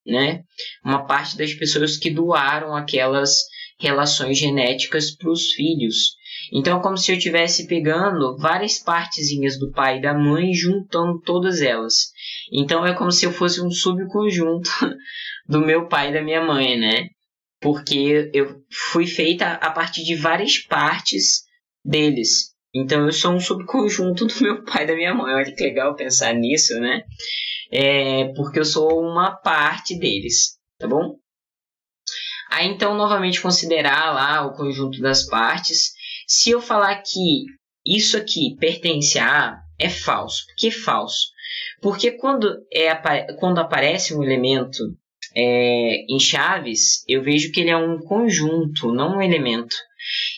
né? Uma parte das pessoas que doaram aquelas relações genéticas para os filhos. Então é como se eu estivesse pegando várias partezinhas do pai e da mãe e juntando todas elas. Então é como se eu fosse um subconjunto do meu pai e da minha mãe, né? Porque eu fui feita a partir de várias partes deles. Então eu sou um subconjunto do meu pai e da minha mãe. Olha que legal pensar nisso, né? Porque eu sou uma parte deles, tá bom? Aí então, novamente, considerar lá o conjunto das partes. Se eu falar que isso aqui pertence a A, é falso. Por que falso? Porque quando aparece um elemento em chaves, eu vejo que ele é um conjunto, não um elemento.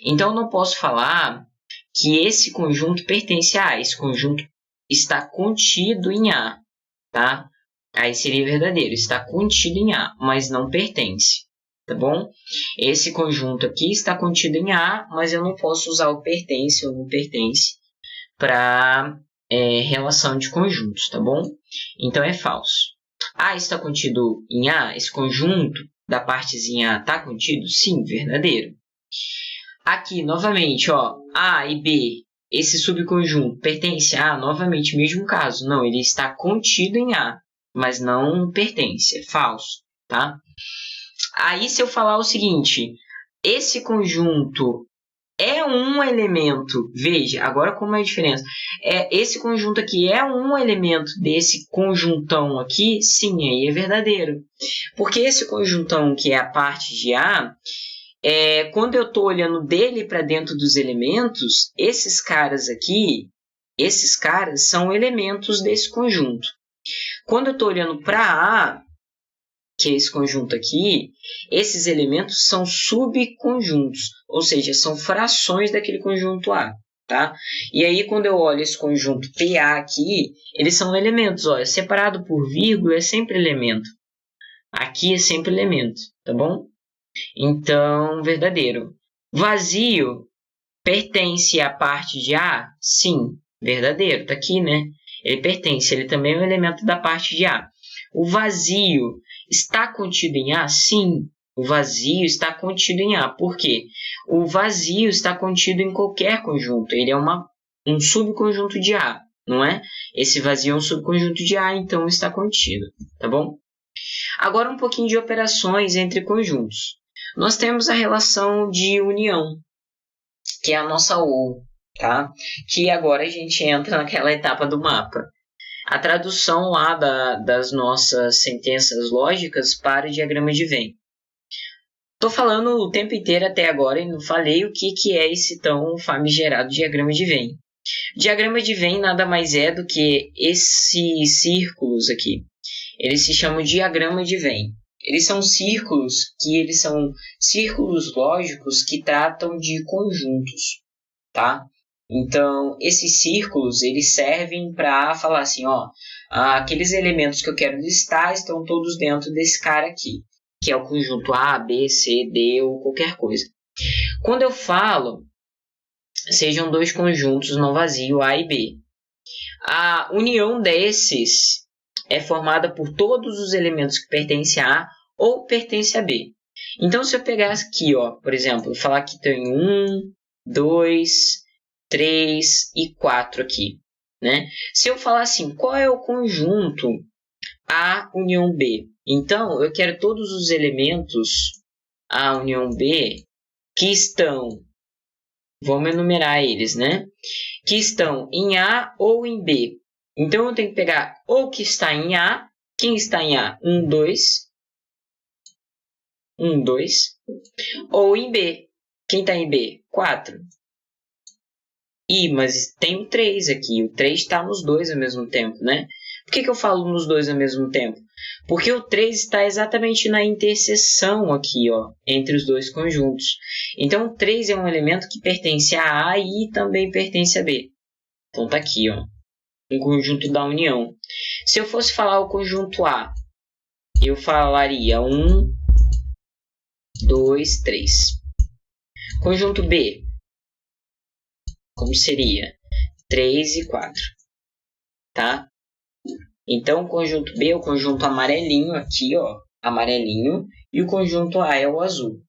Então, eu não posso falar que esse conjunto pertence a A. Esse conjunto está contido em A, tá? Aí seria verdadeiro. Está contido em A, mas não pertence. Tá bom? Esse conjunto aqui está contido em A, mas eu não posso usar o pertence ou não pertence para relação de conjuntos, tá bom? Então é falso. A está contido em A, esse conjunto da partezinha A está contido? Sim, verdadeiro. Aqui, novamente, ó, A e B, esse subconjunto pertence a A? Novamente, mesmo caso. Não, ele está contido em A, mas não pertence, é falso, tá? Aí, se eu falar o seguinte, esse conjunto é um elemento, veja, agora como é a diferença, esse conjunto aqui é um elemento desse conjuntão aqui, sim, aí é verdadeiro. Porque esse conjuntão que é a parte de A, quando eu estou olhando dele para dentro dos elementos, esses caras aqui, esses caras são elementos desse conjunto. Quando eu estou olhando para A, que é esse conjunto aqui, esses elementos são subconjuntos, ou seja, são frações daquele conjunto A, tá? E aí, quando eu olho esse conjunto PA aqui, eles são elementos, ó, separado por vírgula é sempre elemento. Aqui é sempre elemento, tá bom? Então, verdadeiro. Vazio pertence à parte de A? Sim, verdadeiro, tá aqui, né? Ele pertence, ele também é um elemento da parte de A. O vazio está contido em A? Sim, o vazio está contido em A. Por quê? O vazio está contido em qualquer conjunto. Ele é um subconjunto de A, não é? Esse vazio é um subconjunto de A, então está contido, tá bom? Agora um pouquinho de operações entre conjuntos. Nós temos a relação de união, que é a nossa OU, tá? Que agora a gente entra naquela etapa do mapa. A tradução lá das nossas sentenças lógicas para o diagrama de Venn. Estou falando o tempo inteiro até agora e não falei o que é esse tão famigerado diagrama de Venn. Diagrama de Venn nada mais é do que esses círculos aqui. Eles se chamam diagrama de Venn. Eles são círculos lógicos que tratam de conjuntos, tá? Então, esses círculos, eles servem para falar assim, ó, aqueles elementos que eu quero listar estão todos dentro desse cara aqui, que é o conjunto A, B, C, D ou qualquer coisa. Quando eu falo, sejam dois conjuntos não vazio, A e B. A união desses é formada por todos os elementos que pertencem a A ou pertencem a B. Então, se eu pegar aqui, ó, por exemplo, falar que tem 1, 2, 3 e 4 aqui, né? Se eu falar assim, qual é o conjunto A união B? Então, eu quero todos os elementos A união B que estão, vamos enumerar eles, né? Que estão em A ou em B. Então, eu tenho que pegar o que está em A. Quem está em A? 1, 2. 1, 2. Ou em B. Quem está em B? 4. Mas tem o 3 aqui. O 3 está nos dois ao mesmo tempo, né? Por que eu falo nos dois ao mesmo tempo? Porque o 3 está exatamente na interseção aqui, ó, entre os dois conjuntos. Então, o 3 é um elemento que pertence a A e também pertence a B. Então, está aqui, ó, um conjunto da união. Se eu fosse falar o conjunto A, eu falaria 1, 2, 3. Conjunto B, como seria? 3 e 4. Tá? Então, o conjunto B, o conjunto amarelinho aqui, ó, amarelinho e o conjunto A é o azul.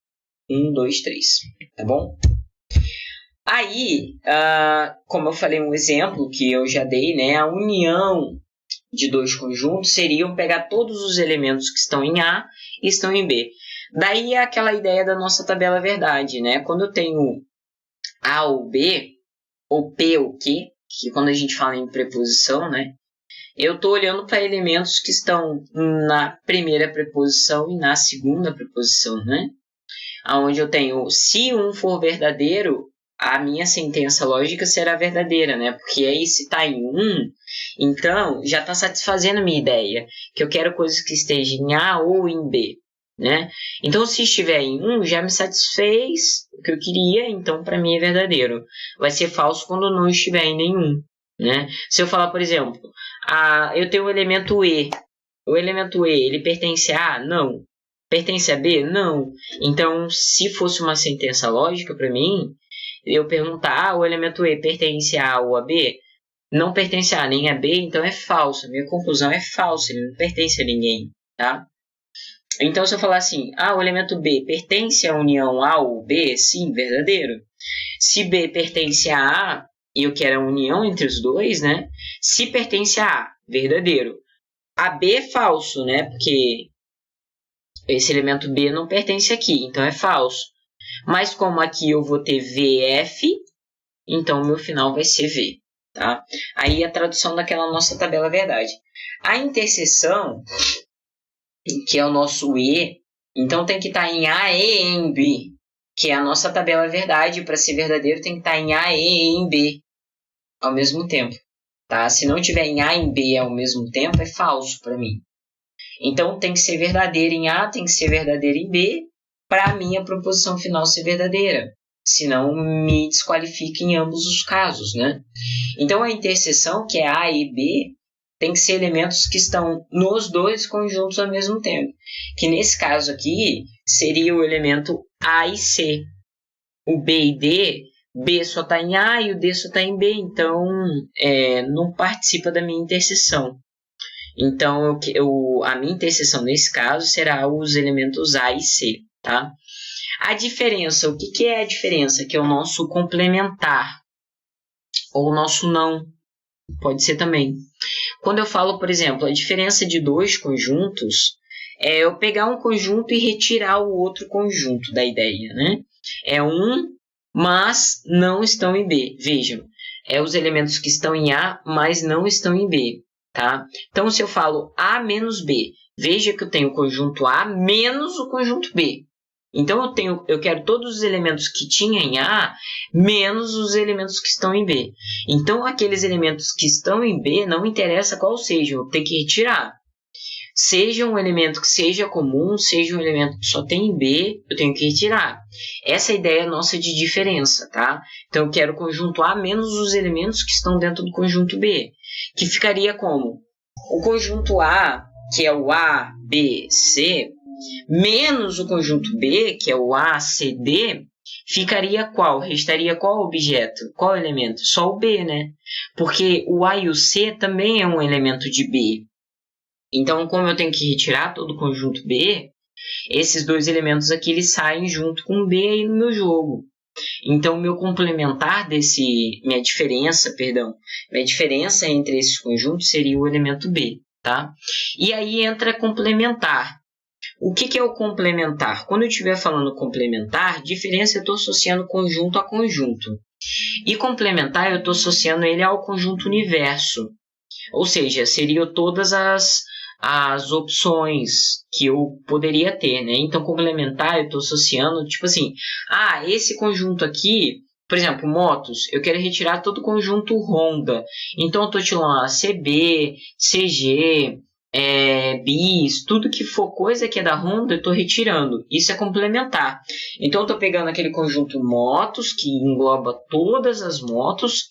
1, 2, 3, tá bom? Aí, como eu falei um exemplo que eu já dei, né? A união de dois conjuntos seriam pegar todos os elementos que estão em A e estão em B. Daí é aquela ideia da nossa tabela verdade, né? Quando eu tenho A ou B, ou P ou Q, que quando a gente fala em preposição, né? Eu estou olhando para elementos que estão na primeira preposição e na segunda preposição, né? Onde eu tenho, se um for verdadeiro, a minha sentença lógica será verdadeira, né? Porque aí se está em um, então já está satisfazendo a minha ideia, que eu quero coisas que estejam em A ou em B, né? Então se estiver em um, já me satisfez o que eu queria, então para mim é verdadeiro. Vai ser falso quando não estiver em nenhum, né? Se eu falar, por exemplo, eu tenho o elemento E. O elemento E, ele pertence a A? Não. Pertence a B? Não. Então, se fosse uma sentença lógica para mim, eu perguntar, o elemento E pertence a A ou a B? Não pertence a A nem a B, então é falso. A minha conclusão é falsa, ele não pertence a ninguém, tá? Então, se eu falar assim, o elemento B pertence à união A ou B? Sim, verdadeiro. Se B pertence a A, e eu quero a união entre os dois, né? Se pertence a A, verdadeiro. A B é falso, né? Porque esse elemento B não pertence aqui, então é falso. Mas como aqui eu vou ter VF, então o meu final vai ser V, tá? Aí a tradução daquela nossa tabela verdade. A interseção, que é o nosso E, então tem que estar em A e em B, que é a nossa tabela verdade. Para ser verdadeiro tem que estar em A e em B ao mesmo tempo, tá? Se não tiver em A e em B ao mesmo tempo, é falso para mim. Então tem que ser verdadeiro em A, tem que ser verdadeiro em B, para a minha proposição final ser verdadeira. Senão me desqualifica em ambos os casos, né? Então a interseção, que é A e B, tem que ser elementos que estão nos dois conjuntos ao mesmo tempo. Que nesse caso aqui seria o elemento A e C. O B e D, B só está em A e o D só está em B, então não participa da minha interseção. Então, a minha interseção nesse caso será os elementos A e C, tá? A diferença, o que é a diferença? Que é o nosso complementar, ou o nosso não, pode ser também. Quando eu falo, por exemplo, a diferença de dois conjuntos, é eu pegar um conjunto e retirar o outro conjunto da ideia, né? É um, mas não estão em B. Vejam, os elementos que estão em A, mas não estão em B. Tá? Então, se eu falo A menos B, veja que eu tenho o conjunto A menos o conjunto B. Então, eu quero todos os elementos que tinha em A menos os elementos que estão em B. Então, aqueles elementos que estão em B, não interessa qual seja, eu tenho que retirar. Seja um elemento que seja comum, seja um elemento que só tem em B, eu tenho que retirar. Essa é a ideia nossa de diferença, tá? Então, eu quero o conjunto A menos os elementos que estão dentro do conjunto B. Que ficaria como? O conjunto A, que é o A, B, C, menos o conjunto B, que é o A, C, D, ficaria qual? Restaria qual objeto? Qual elemento? Só o B, né? Porque o A e o C também é um elemento de B. Então, como eu tenho que retirar todo o conjunto B, esses dois elementos aqui eles saem junto com o B aí no meu jogo. Então, minha diferença entre esses conjuntos seria o elemento B, tá? E aí entra complementar. O que é o complementar? Quando eu estiver falando complementar, diferença eu estou associando conjunto a conjunto. E complementar eu estou associando ele ao conjunto universo. Ou seja, seriam todas as opções que eu poderia ter, né? Então, complementar, eu estou associando, tipo assim, esse conjunto aqui, por exemplo, motos, eu quero retirar todo o conjunto Honda. Então, eu estou tirando lá CB, CG, bis, tudo que for coisa que é da Honda, eu estou retirando. Isso é complementar. Então, eu estou pegando aquele conjunto motos, que engloba todas as motos,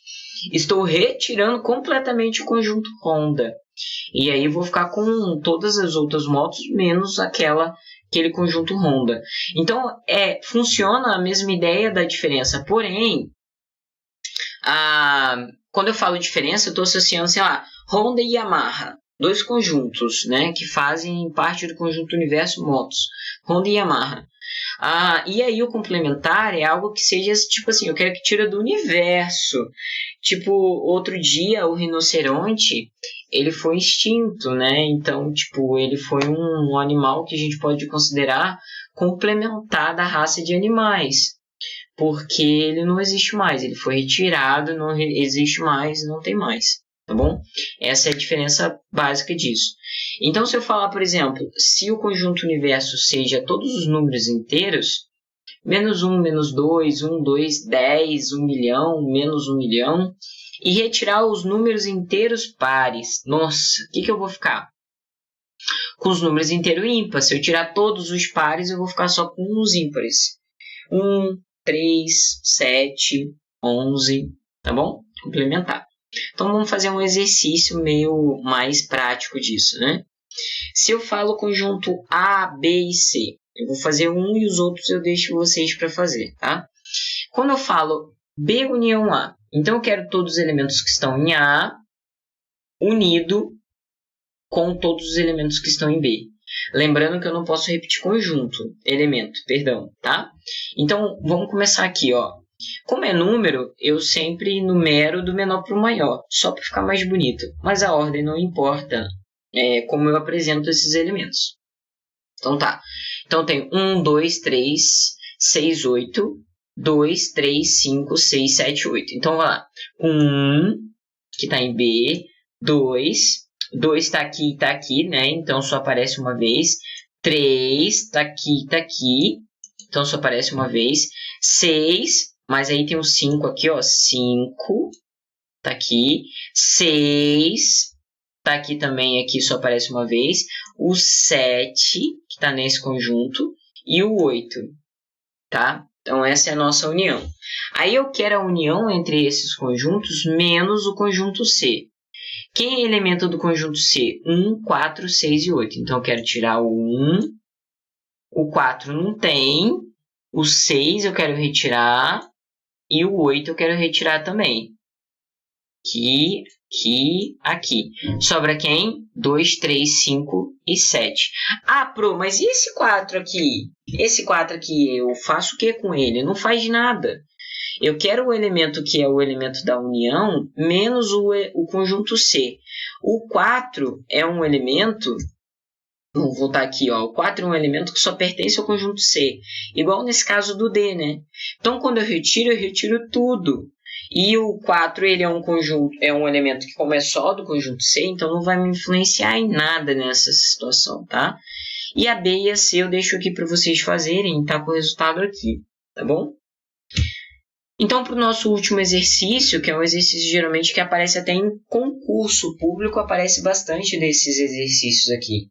estou retirando completamente o conjunto Honda. E aí eu vou ficar com todas as outras motos, menos aquele conjunto Honda. Então, funciona a mesma ideia da diferença. Porém, quando eu falo diferença, eu estou associando, sei lá, Honda e Yamaha. dois conjuntos, né, que fazem parte do conjunto universo motos, Honda e Yamaha. E aí o complementar é algo que seja, tipo assim, eu quero que tire do universo. Tipo, outro dia o rinoceronte, ele foi extinto, né? Então, tipo, ele foi um animal que a gente pode considerar complementar da raça de animais. Porque ele não existe mais, ele foi retirado, não existe mais, não tem mais. Tá bom? Essa é a diferença básica disso. Então, se eu falar, por exemplo, se o conjunto universo seja todos os números inteiros, menos 1, menos 2, 1, 2, 10, 1 milhão, menos 1 milhão, e retirar os números inteiros pares, nossa, o que eu vou ficar? Com os números inteiros ímpares. Se eu tirar todos os pares, eu vou ficar só com os ímpares. 1, 3, 7, 11, tá bom? Complementar. Então, vamos fazer um exercício meio mais prático disso, né? Se eu falo conjunto A, B e C, eu vou fazer um e os outros eu deixo vocês para fazer, tá? Quando eu falo B união A, então eu quero todos os elementos que estão em A unido com todos os elementos que estão em B. Lembrando que eu não posso repetir conjunto, elemento, perdão, tá? Então, vamos começar aqui, ó. Como é número, eu sempre numero do menor para o maior, só para ficar mais bonito. Mas a ordem não importa, como eu apresento esses elementos. Então tá. Então tem 1, 2, 3, 6, 8, 2, 3, 5, 6, 7, 8. Então vai lá. 1, que está em B, 2 está aqui, né? Então só aparece uma vez. 3 está aqui, então só aparece uma vez. 6, mas aí tem um 5 aqui, ó. 5 tá aqui. 6 tá aqui também, aqui só aparece uma vez. O 7, que tá nesse conjunto, e o 8, tá? Então essa é a nossa união. Aí eu quero a união entre esses conjuntos menos o conjunto C. Quem é elemento do conjunto C? 1, 4, 6 e 8. Então eu quero tirar o 1, o 4 não tem, o 6 eu quero retirar e o 8 eu quero retirar também. Aqui. Sobra quem? 2, 3, 5 e 7. Pro, mas e esse 4 aqui? Esse 4 aqui, eu faço o que com ele? Não faz nada. Eu quero o elemento que é o elemento da união, menos o conjunto C. O 4 é um elemento... Vamos voltar aqui, ó. O 4 é um elemento que só pertence ao conjunto C. Igual nesse caso do D, né? Então, quando eu retiro tudo. E o 4, ele é um elemento que como é só do conjunto C, então não vai me influenciar em nada nessa situação, tá? E a B e a C eu deixo aqui para vocês fazerem, tá com o resultado aqui, tá bom? Então, para o nosso último exercício, que é um exercício geralmente que aparece até em concurso público, aparece bastante desses exercícios aqui,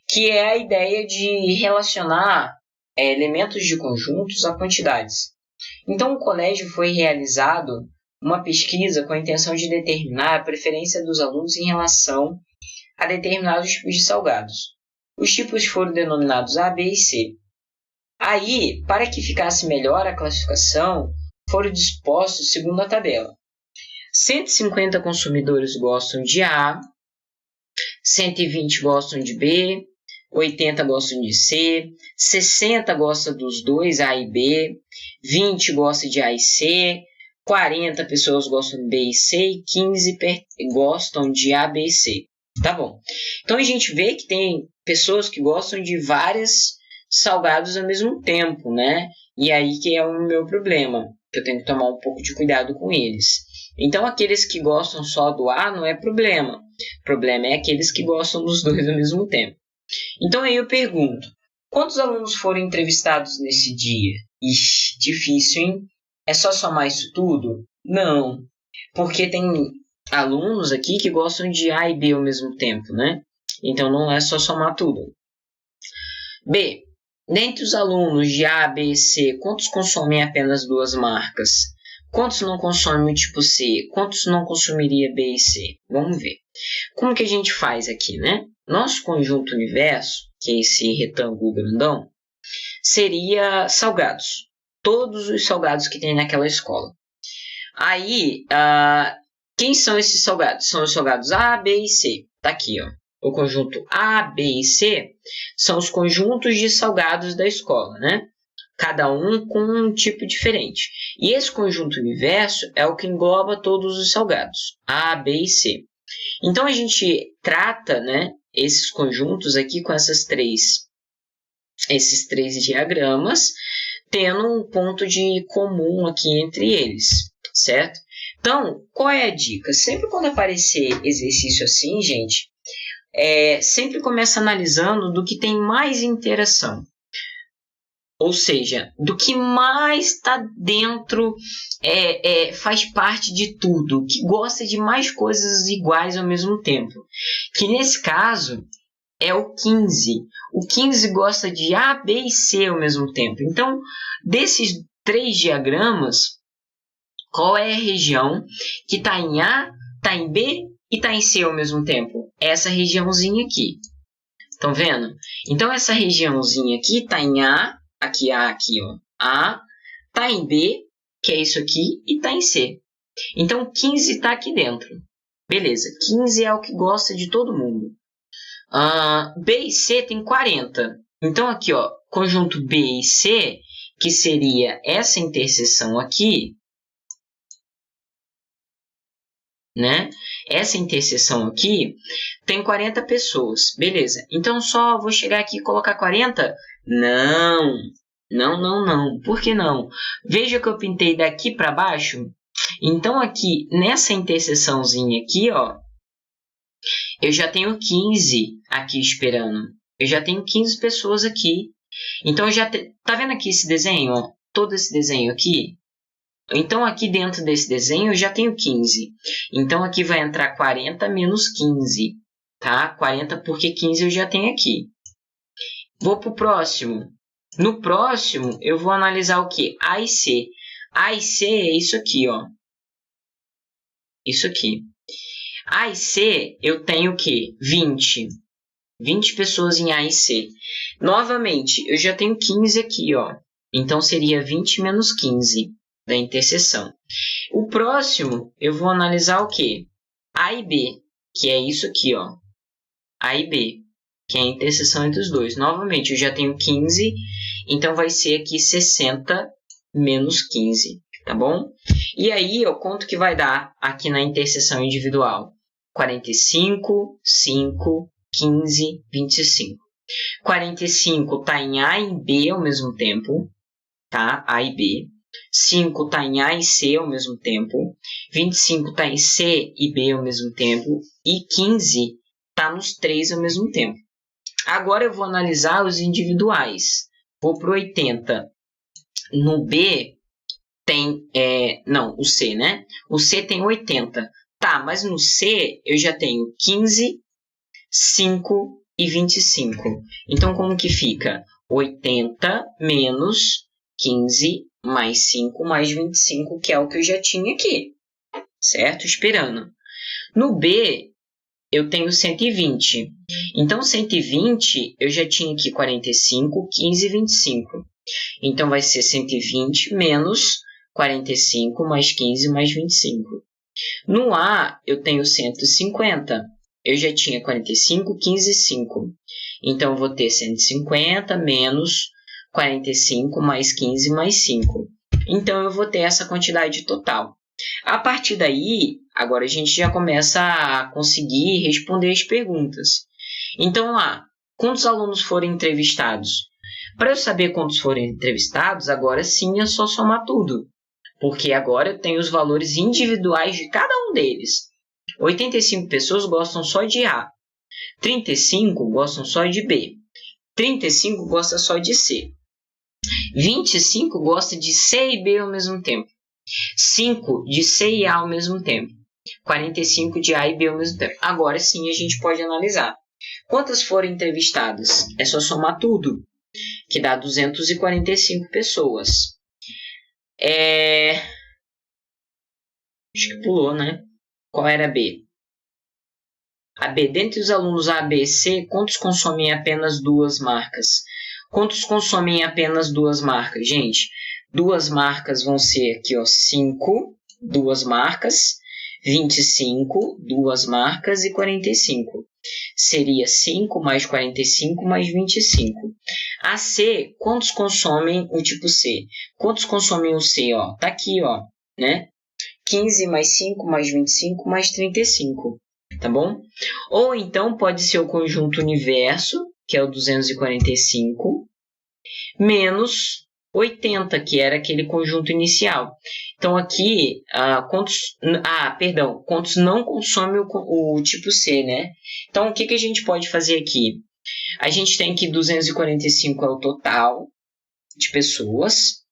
que é a ideia de relacionar elementos de conjuntos a quantidades. Então, o colégio foi realizado uma pesquisa com a intenção de determinar a preferência dos alunos em relação a determinados tipos de salgados. Os tipos foram denominados A, B e C. Aí, para que ficasse melhor a classificação, foram dispostos segundo a tabela. 150 consumidores gostam de A, 120 gostam de B, 80 gostam de C, 60 gostam dos dois, A e B, 20 gostam de A e C, 40 pessoas gostam de B e C e 15 gostam de A, B e C. Tá bom. Então a gente vê que tem pessoas que gostam de vários salgados ao mesmo tempo, né? E aí que é o meu problema, que eu tenho que tomar um pouco de cuidado com eles. Então aqueles que gostam só do A não é problema. O problema é aqueles que gostam dos dois ao mesmo tempo. Então aí eu pergunto, quantos alunos foram entrevistados nesse dia? Ixi, difícil, hein? É só somar isso tudo? Não, porque tem alunos aqui que gostam de A e B ao mesmo tempo, né? Então não é só somar tudo. B, dentre os alunos de A, B e C, quantos consomem apenas duas marcas? Quantos não consomem o tipo C? Quantos não consumiria B e C? Vamos ver. Como que a gente faz aqui, né? Nosso conjunto universo, que é esse retângulo grandão, seria salgados. Todos os salgados que tem naquela escola. Aí, quem são esses salgados? São os salgados A, B e C. tá aqui, ó. O conjunto A, B e C são os conjuntos de salgados da escola, né? Cada um com um tipo diferente. E esse conjunto universo é o que engloba todos os salgados, A, B e C. Então, a gente trata, né, esses conjuntos aqui com esses três diagramas, tendo um ponto de comum aqui entre eles, certo? Então, qual é a dica? Sempre quando aparecer exercício assim, gente, sempre começa analisando do que tem mais interação. Ou seja, do que mais está dentro, faz parte de tudo, que gosta de mais coisas iguais ao mesmo tempo. Que nesse caso é o 15. O 15 gosta de A, B e C ao mesmo tempo. Então, desses 3 diagramas, qual é a região que está em A, está em B e está em C ao mesmo tempo? É essa regiãozinha aqui. Estão vendo? Então, essa regiãozinha aqui está em A, aqui A, aqui, ó. A, está em B, que é isso aqui, e está em C. Então, 15 está aqui dentro. Beleza, 15 é o que gosta de todo mundo. B e C tem 40. Então, aqui, ó, conjunto B e C, que seria essa interseção aqui, né? Essa interseção aqui tem 40 pessoas. Beleza. Então, só vou chegar aqui e colocar 40? Não. Não. Por que não? Veja que eu pintei daqui para baixo. Então, aqui, nessa interseçãozinha aqui, ó, eu já tenho 15 aqui esperando. Eu já tenho 15 pessoas aqui. Então, tá vendo aqui esse desenho? Ó? Todo esse desenho aqui? Então, aqui dentro desse desenho, eu já tenho 15. Então, aqui vai entrar 40 menos 15. Tá? 40 porque 15 eu já tenho aqui. Vou para o próximo. No próximo, eu vou analisar o quê? A e C. A e C é isso aqui, ó. Isso aqui. A e C, eu tenho o quê? 20. 20 pessoas em A e C. Novamente, eu já tenho 15 aqui, ó. Então, seria 20 menos 15 da interseção. O próximo, eu vou analisar o quê? A e B, que é isso aqui, ó. A e B, que é a interseção entre os dois. Novamente, eu já tenho 15, então vai ser aqui 60 menos 15, tá bom? E aí, ó, quanto que vai dar aqui na interseção individual? 45, 5, 15, 25. 45 está em A e B ao mesmo tempo, tá? A e B. 5 está em A e C ao mesmo tempo. 25 está em C e B ao mesmo tempo. E 15 está nos 3 ao mesmo tempo. Agora eu vou analisar os individuais. Vou para o 80. No B tem... não, o C, né? O C tem 80. Tá, mas no C eu já tenho 15, 5 e 25. Então, como que fica? 80 menos 15 mais 5 mais 25, que é o que eu já tinha aqui. Certo? Esperando. No B, eu tenho 120. Então, 120, eu já tinha aqui 45, 15 e 25. Então, vai ser 120 menos 45 mais 15 mais 25. No A, eu tenho 150. Eu já tinha 45, 15 e 5. Então, eu vou ter 150 menos 45 mais 15 mais 5. Então, eu vou ter essa quantidade total. A partir daí, agora a gente já começa a conseguir responder as perguntas. Então, lá, quantos alunos foram entrevistados? Para eu saber quantos foram entrevistados, agora sim é só somar tudo. Porque agora eu tenho os valores individuais de cada um deles. 85 pessoas gostam só de A. 35 gostam só de B. 35 gostam só de C. 25 gostam de C e B ao mesmo tempo. 5 de C e A ao mesmo tempo. 45 de A e B ao mesmo tempo. Agora sim a gente pode analisar. Quantas foram entrevistadas? É só somar tudo, que dá 245 pessoas. Acho que pulou, né? Qual era a B? A B, dentre os alunos A, B e C, quantos consomem apenas 2 marcas? Quantos consomem apenas 2 marcas? Gente, 2 marcas vão ser aqui, ó, 5, 2 marcas, 25, 2 marcas e 45. seria 5 mais 45 mais 25. A C, quantos consomem o tipo C? Quantos consomem o C? Ó, tá aqui, ó, né? 15 mais 5 mais 25 mais 35, tá bom? Ou então pode ser o conjunto universo, que é o 245, menos 80, que era aquele conjunto inicial. Então aqui, quantos não consomem o tipo C, né? Então o que a gente pode fazer aqui? A gente tem que 245 é o total de pessoas.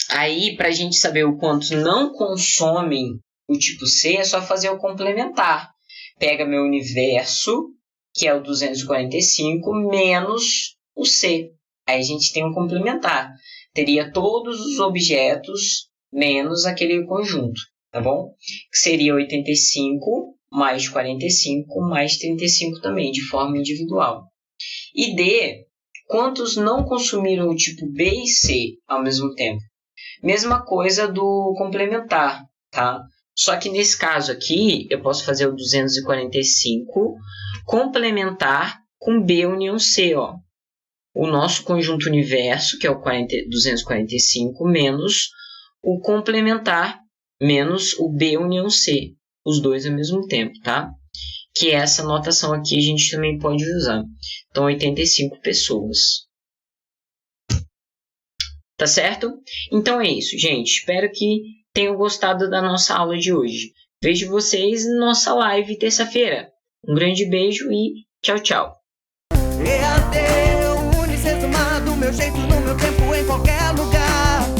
Aí, para a gente saber o quantos não consomem o tipo C, é só fazer o complementar. Pega meu universo, que é o 245, menos o C. Aí a gente tem um complementar. Teria todos os objetos menos aquele conjunto, tá bom? Que seria 85 mais 45 mais 35 também, de forma individual. E D, quantos não consumiram o tipo B e C ao mesmo tempo? Mesma coisa do complementar, tá? Só que nesse caso aqui, eu posso fazer o 245 complementar com B união C, ó. O nosso conjunto universo, que é o 245, menos o complementar, menos o B união C. Os dois ao mesmo tempo, tá? Que essa notação aqui a gente também pode usar. Então, 85 pessoas. Tá certo? Então é isso, gente. Espero que tenham gostado da nossa aula de hoje. Vejo vocês na nossa live terça-feira. Um grande beijo e tchau, tchau. EAD, o Unicesumado, meu jeito, no meu tempo, em qualquer lugar.